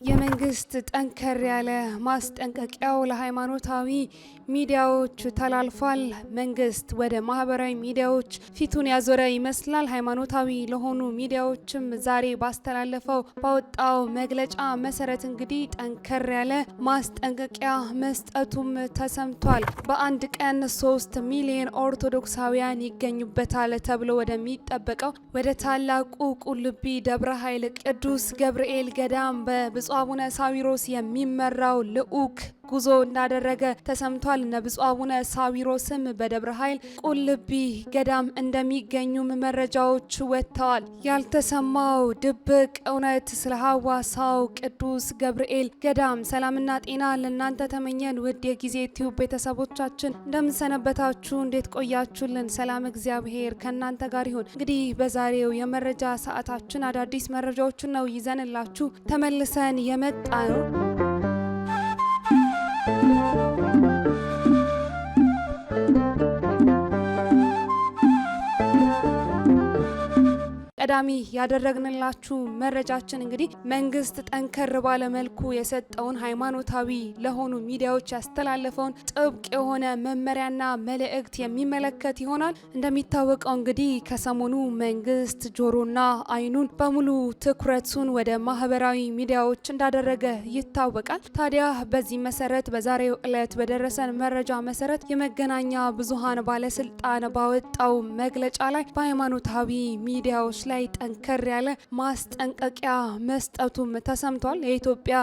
የመንግስት ጠንከር ያለ ማስጠንቀቂያው ለሃይማኖታዊ ሚዲያዎች ተላልፏል። መንግስት ወደ ማህበራዊ ሚዲያዎች ፊቱን ያዞረ ይመስላል። ሃይማኖታዊ ለሆኑ ሚዲያዎችም ዛሬ ባወጣው መግለጫ መሰረት እንግዲህ ጠንከር ያለ ማስጠንቀቂያ መስጠቱም ተሰምቷል። በአንድ ቀን 3 ሚሊዮን ኦርቶዶክሳውያን ይገኙበታል ተብሎ ወደሚጠበቀው ወደ ታላቁ ቁልቢ ደብረ ኃይል ቅዱስ ገብርኤል ገዳም በብፁዕ አቡነ ሳዊሮስ የሚመራው ልዑክ ጉዞ እንዳደረገ ተሰምቷል። ብፁዕ አቡነ ሳዊሮስም በደብረ ኃይል ቁልቢ ገዳም እንደሚገኙም መረጃዎች ወጥተዋል። ያልተሰማው ድብቅ እውነት ስለ ሐዋሳው ቅዱስ ገብርኤል ገዳም። ሰላምና ጤና ለእናንተ ተመኘን። ውድ የጊዜ ቲዩብ ቤተሰቦቻችን እንደምንሰነበታችሁ፣ እንዴት ቆያችሁልን? ሰላም እግዚአብሔር ከእናንተ ጋር ይሁን። እንግዲህ በዛሬው የመረጃ ሰዓታችን አዳዲስ መረጃዎችን ነው ይዘንላችሁ ተመልሰን የመጣ ነው። ቀዳሚ ያደረግንላችሁ መረጃችን እንግዲህ መንግስት ጠንከር ባለ መልኩ የሰጠውን ሃይማኖታዊ ለሆኑ ሚዲያዎች ያስተላለፈውን ጥብቅ የሆነ መመሪያና መልእክት የሚመለከት ይሆናል። እንደሚታወቀው እንግዲህ ከሰሞኑ መንግስት ጆሮና አይኑን በሙሉ ትኩረቱን ወደ ማህበራዊ ሚዲያዎች እንዳደረገ ይታወቃል። ታዲያ በዚህ መሰረት በዛሬው ዕለት በደረሰን መረጃ መሰረት የመገናኛ ብዙሃን ባለስልጣን ባወጣው መግለጫ ላይ በሃይማኖታዊ ሚዲያዎች ላይ ጠንከር ያለ ማስጠንቀቂያ መስጠቱም ተሰምቷል። የኢትዮጵያ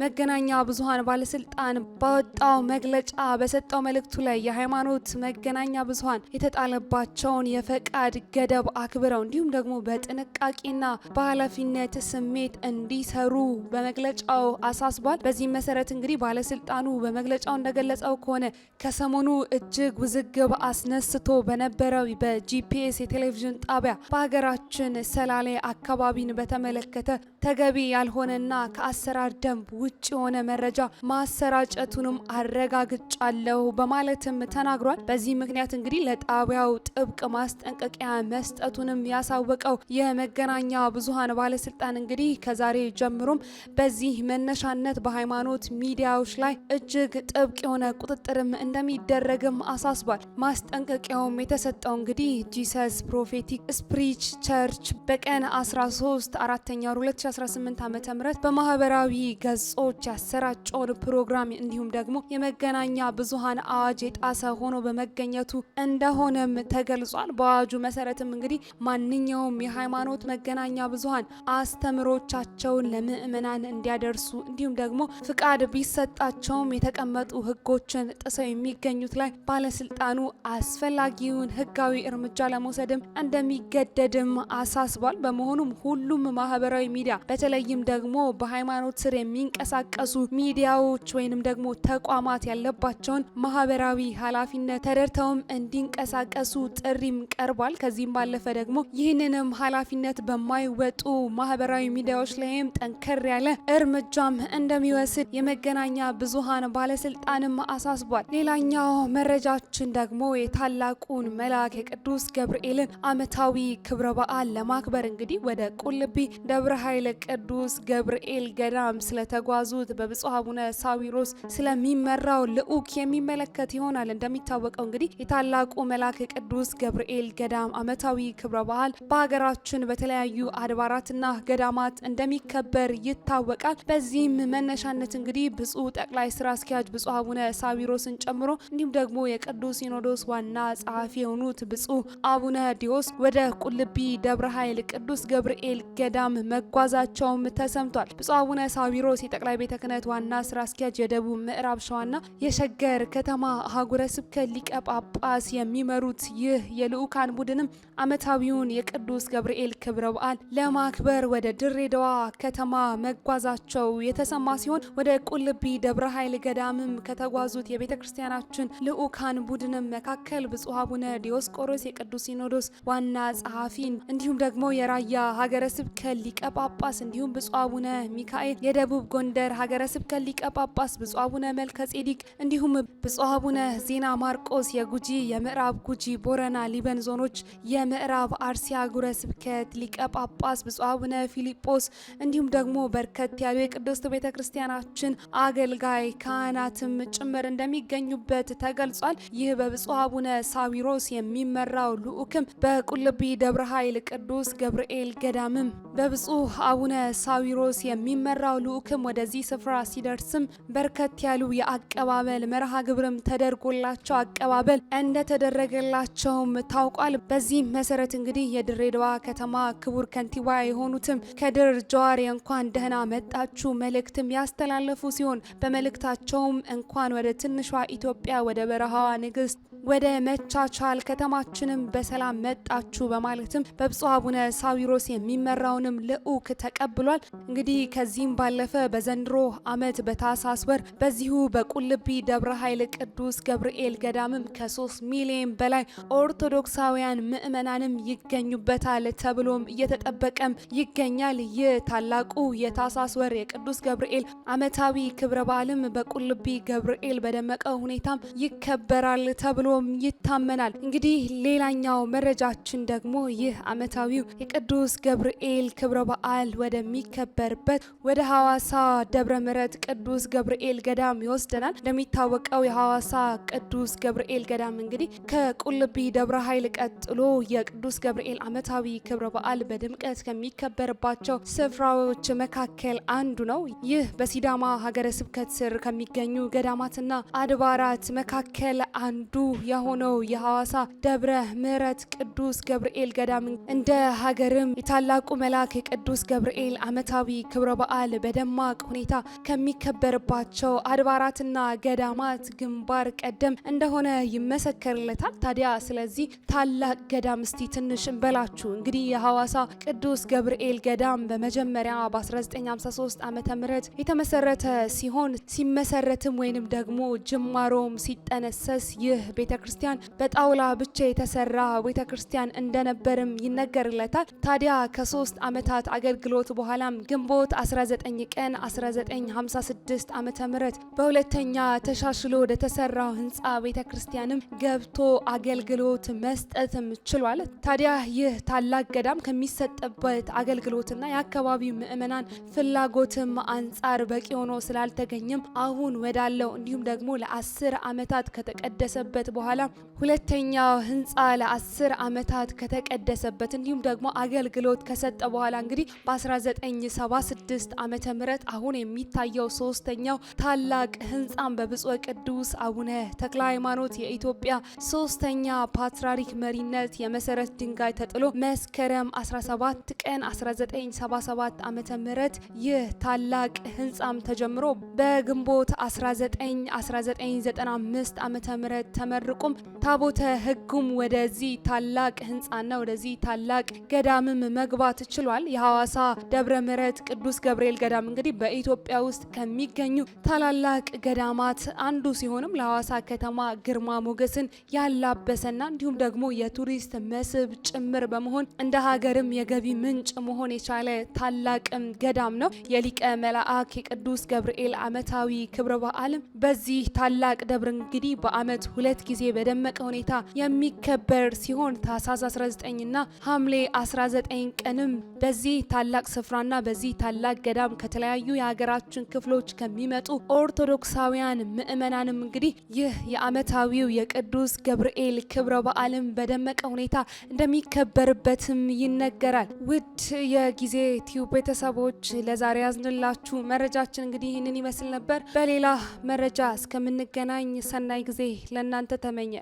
መገናኛ ብዙሃን ባለስልጣን ባወጣው መግለጫ በሰጠው መልእክቱ ላይ የሃይማኖት መገናኛ ብዙሃን የተጣለባቸውን የፈቃድ ገደብ አክብረው እንዲሁም ደግሞ በጥንቃቄና በኃላፊነት ስሜት እንዲሰሩ በመግለጫው አሳስቧል። በዚህ መሰረት እንግዲህ ባለስልጣኑ በመግለጫው እንደገለጸው ከሆነ ከሰሞኑ እጅግ ውዝግብ አስነስቶ በነበረው በጂፒኤስ የቴሌቪዥን ጣቢያ በሀገራችን ሰላሌ አካባቢን በተመለከተ ተገቢ ያልሆነና ከአሰራር ደንብ ውጭ የሆነ መረጃ ማሰራጨቱንም አረጋግጫለሁ በማለትም ተናግሯል። በዚህ ምክንያት እንግዲህ ለጣቢያው ጥብቅ ማስጠንቀቂያ መስጠቱንም ያሳወቀው የመገናኛ ብዙሃን ባለስልጣን እንግዲህ ከዛሬ ጀምሮም በዚህ መነሻነት በሃይማኖት ሚዲያዎች ላይ እጅግ ጥብቅ የሆነ ቁጥጥርም እንደሚደረግም አሳስቧል። ማስጠንቀቂያውም የተሰጠው እንግዲህ ጂሰስ ፕሮፌቲክ ስፕሪች ቸርች በቀን 13 4ኛ 2018 ዓ.ም በማህበራዊ ገጾች ያሰራጨውን ፕሮግራም እንዲሁም ደግሞ የመገናኛ ብዙሃን አዋጅ የጣሰ ሆኖ በመገኘቱ እንደሆነም ተገልጿል። በአዋጁ መሰረትም እንግዲህ ማንኛውም የሃይማኖት መገናኛ ብዙሃን አስተምሮቻቸውን ለምዕመናን እንዲያደርሱ እንዲሁም ደግሞ ፍቃድ ቢሰጣቸውም የተቀመጡ ህጎችን ጥሰው የሚገኙት ላይ ባለስልጣኑ አስፈላጊውን ህጋዊ እርምጃ ለመውሰድም እንደሚገደድም አሳስቧል። በመሆኑም ሁሉም ማህበራዊ ሚዲያ በተለይም ደግሞ በሃይማኖት ስር የሚንቀሳቀሱ ሚዲያዎች ወይንም ደግሞ ተቋማት ያለባቸውን ማህበራዊ ኃላፊነት ተረድተውም እንዲንቀሳቀሱ ጥሪም ቀርቧል። ከዚህም ባለፈ ደግሞ ይህንንም ኃላፊነት በማይወጡ ማህበራዊ ሚዲያዎች ላይም ጠንከር ያለ እርምጃም እንደሚወስድ የመገናኛ ብዙሃን ባለስልጣንም አሳስቧል። ሌላኛው መረጃችን ደግሞ የታላቁን መልአክ የቅዱስ ገብርኤልን ዓመታዊ ክብረ በዓል ለማክበር እንግዲህ ወደ ቁልቢ ደብረ ኃይል ቅዱስ ገብርኤል ገዳም ስለተጓዙት በብፁዕ አቡነ ሳዊሮስ ስለሚመራው ልዑክ የሚመለከት ይሆናል። እንደሚታወቀው እንግዲህ የታላቁ መልአክ ቅዱስ ገብርኤል ገዳም ዓመታዊ ክብረ በዓል በሀገራችን በተለያዩ አድባራትና ገዳማት እንደሚከበር ይታወቃል። በዚህም መነሻነት እንግዲህ ብፁዕ ጠቅላይ ስራ አስኪያጅ ብፁዕ አቡነ ሳዊሮስን ጨምሮ እንዲሁም ደግሞ የቅዱስ ሲኖዶስ ዋና ጸሐፊ የሆኑት ብፁዕ አቡነ ዲዮስ ወደ ቁልቢ ደብረ ኃይል ቅዱስ ገብርኤል ገዳም መጓዛቸውም ተሰምቷል። ብፁዕ አቡነ ሳዊሮስ የጠቅላይ ቤተ ክህነት ዋና ስራ አስኪያጅ፣ የደቡብ ምዕራብ ሸዋና የሸገር ከተማ አህጉረ ስብከት ሊቀ ጳጳስ የሚመሩት ይህ የልዑካን ቡድንም ዓመታዊውን የቅዱስ ገብርኤል ክብረ በዓል ለማክበር ወደ ድሬዳዋ ከተማ መጓዛቸው የተሰማ ሲሆን ወደ ቁልቢ ደብረ ኃይል ገዳምም ከተጓዙት የቤተ ክርስቲያናችን ልዑካን ቡድንም መካከል ብፁዕ አቡነ ዲዮስቆሮስ የቅዱስ ሲኖዶስ ዋና ጸሐፊን እንዲሁም ደግሞ የራያ ሀገረ ስብከት ሊቀ ጳጳስ እንዲሁም ብፁዕ አቡነ ሚካኤል የደቡብ ጎንደር ሀገረ ስብከት ሊቀ ጳጳስ፣ ብፁዕ አቡነ መልከጼዴቅ እንዲሁም ብፁዕ አቡነ ዜና ማርቆስ የጉጂ የምዕራብ ጉጂ ቦረና ሊበን ዞኖች የምዕራብ አርሲ ሀገረ ስብከት ሊቀ ጳጳስ፣ ብፁዕ አቡነ ፊልጶስ እንዲሁም ደግሞ በርከት ያሉ የቅድስት ቤተ ክርስቲያናችን አገልጋይ ካህናትም ጭምር እንደሚገኙበት ተገልጿል። ይህ በብፁዕ አቡነ ሳዊሮስ የሚመራው ልዑክም በቁልቢ ደብረ ኃይል ቅዱስ ገብርኤል ገዳምም በብፁዕ አቡነ ሳዊሮስ የሚመራው ልዑክም ወደዚህ ስፍራ ሲደርስም በርከት ያሉ የአቀባበል መርሃ ግብርም ተደርጎላቸው አቀባበል እንደተደረገላቸውም ታውቋል። በዚህም መሰረት እንግዲህ የድሬዳዋ ከተማ ክቡር ከንቲባ የሆኑትም ከድር ጀዋር እንኳን ደህና መጣችሁ መልእክትም ያስተላለፉ ሲሆን በመልእክታቸውም እንኳን ወደ ትንሿ ኢትዮጵያ ወደ በረሃዋ ንግስት ወደ መቻቻል ከተማችንም በሰላም መጣችሁ በማለትም በብፁዕ አቡነ ሳዊሮስ የሚመራውንም ልዑክ ተቀብሏል። እንግዲህ ከዚህም ባለፈ በዘንድሮ ዓመት በታህሳስ ወር በዚሁ በቁልቢ ደብረ ኃይል ቅዱስ ገብርኤል ገዳምም ከ3 ሚሊዮን በላይ ኦርቶዶክሳውያን ምዕመናንም ይገኙበታል ተብሎም እየተጠበቀም ይገኛል። ይህ ታላቁ የታህሳስ ወር የቅዱስ ገብርኤል ዓመታዊ ክብረ በዓልም በቁልቢ ገብርኤል በደመቀ ሁኔታም ይከበራል ተብሎ ይታመናል። እንግዲህ ሌላኛው መረጃችን ደግሞ ይህ ዓመታዊው የቅዱስ ገብርኤል ክብረ በዓል ወደሚከበርበት ወደ ሐዋሳ ደብረ ምሕረት ቅዱስ ገብርኤል ገዳም ይወስደናል። እንደሚታወቀው የሐዋሳ ቅዱስ ገብርኤል ገዳም እንግዲህ ከቁልቢ ደብረ ኃይል ቀጥሎ የቅዱስ ገብርኤል ዓመታዊ ክብረ በዓል በድምቀት ከሚከበርባቸው ስፍራዎች መካከል አንዱ ነው። ይህ በሲዳማ ሀገረ ስብከት ስር ከሚገኙ ገዳማትና አድባራት መካከል አንዱ የሆነው የሐዋሳ ደብረ ምሕረት ቅዱስ ገብርኤል ገዳም እንደ ሀገርም የታላቁ መልአክ የቅዱስ ገብርኤል ዓመታዊ ክብረ በዓል በደማቅ ሁኔታ ከሚከበርባቸው አድባራትና ገዳማት ግንባር ቀደም እንደሆነ ይመሰከርለታል። ታዲያ ስለዚህ ታላቅ ገዳም እስቲ ትንሽ እንበላችሁ። እንግዲህ የሐዋሳ ቅዱስ ገብርኤል ገዳም በመጀመሪያ በ1953 ዓመተ ምህረት የተመሰረተ ሲሆን ሲመሰረትም ወይንም ደግሞ ጅማሮም ሲጠነሰስ ይህ ቤተክርስቲያን በጣውላ ብቻ የተሰራ ቤተክርስቲያን እንደነበርም ይነገርለታል። ታዲያ ከ3 ዓመታት አገልግሎት በኋላም ግንቦት 19 ቀን 1956 ዓመተ ምህረት በሁለተኛ ተሻሽሎ ወደ ተሰራው ህንጻ ቤተክርስቲያንም ገብቶ አገልግሎት መስጠትም ችሏል። ታዲያ ይህ ታላቅ ገዳም ከሚሰጥበት አገልግሎትና የአካባቢው ምዕመናን ፍላጎትም አንጻር በቂ ሆኖ ስላልተገኘም አሁን ወዳለው እንዲሁም ደግሞ ለ10 ዓመታት ከተቀደሰበት በኋላ ሁለተኛው ህንጻ ለ10 ዓመታት ከተቀደሰበት እንዲሁም ደግሞ አገልግሎት ከሰጠ በኋላ እንግዲህ በ1976 ዓመተ ምህረት አሁን የሚታየው ሶስተኛው ታላቅ ህንጻም በብፁዕ ቅዱስ አቡነ ተክለ ሃይማኖት የኢትዮጵያ ሶስተኛ ፓትርያርክ መሪነት የመሰረት ድንጋይ ተጥሎ መስከረም 17 ቀን 1977 ዓመተ ምህረት ይህ ታላቅ ህንጻም ተጀምሮ በግንቦት 1995 ዓመተ ምህረት ተመርቆም ታቦተ ህጉም ወደዚህ ታላቅ ህንጻና ወደዚህ ታላቅ ገዳምም መግባት ችሏል። የሐዋሳ ደብረ ምሕረት ቅዱስ ገብርኤል ገዳም እንግዲህ በኢትዮጵያ ውስጥ ከሚገኙ ታላላቅ ገዳማት አንዱ ሲሆንም ለሐዋሳ ከተማ ግርማ ሞገስን ያላበሰና እንዲሁም ደግሞ የቱሪስት መስህብ ጭምር በመሆን እንደ ሀገርም የገቢ ምንጭ መሆን የቻለ ታላቅም ገዳም ነው። የሊቀ መላእክ የቅዱስ ገብርኤል ዓመታዊ ክብረ በዓልም በዚህ ታላቅ ደብር እንግዲህ በዓመት 2 ጊዜ በደመቀ ሁኔታ የሚከበር ሲሆን ታህሳስ 19 እና ሐምሌ 19 ቀንም በዚህ ታላቅ ስፍራና በዚህ ታላቅ ገዳም ከተለያዩ የሀገራችን ክፍሎች ከሚመጡ ኦርቶዶክሳውያን ምዕመናንም እንግዲህ ይህ የዓመታዊው የቅዱስ ገብርኤል ክብረ በዓልም በደመቀ ሁኔታ እንደሚከበርበትም ይነገራል። ውድ የጊዜ ቲዩብ ቤተሰቦች ለዛሬ ያዝንላችሁ መረጃችን እንግዲህ ይህንን ይመስል ነበር። በሌላ መረጃ እስከምንገናኝ ሰናይ ጊዜ ለእናንተ ተመኘ።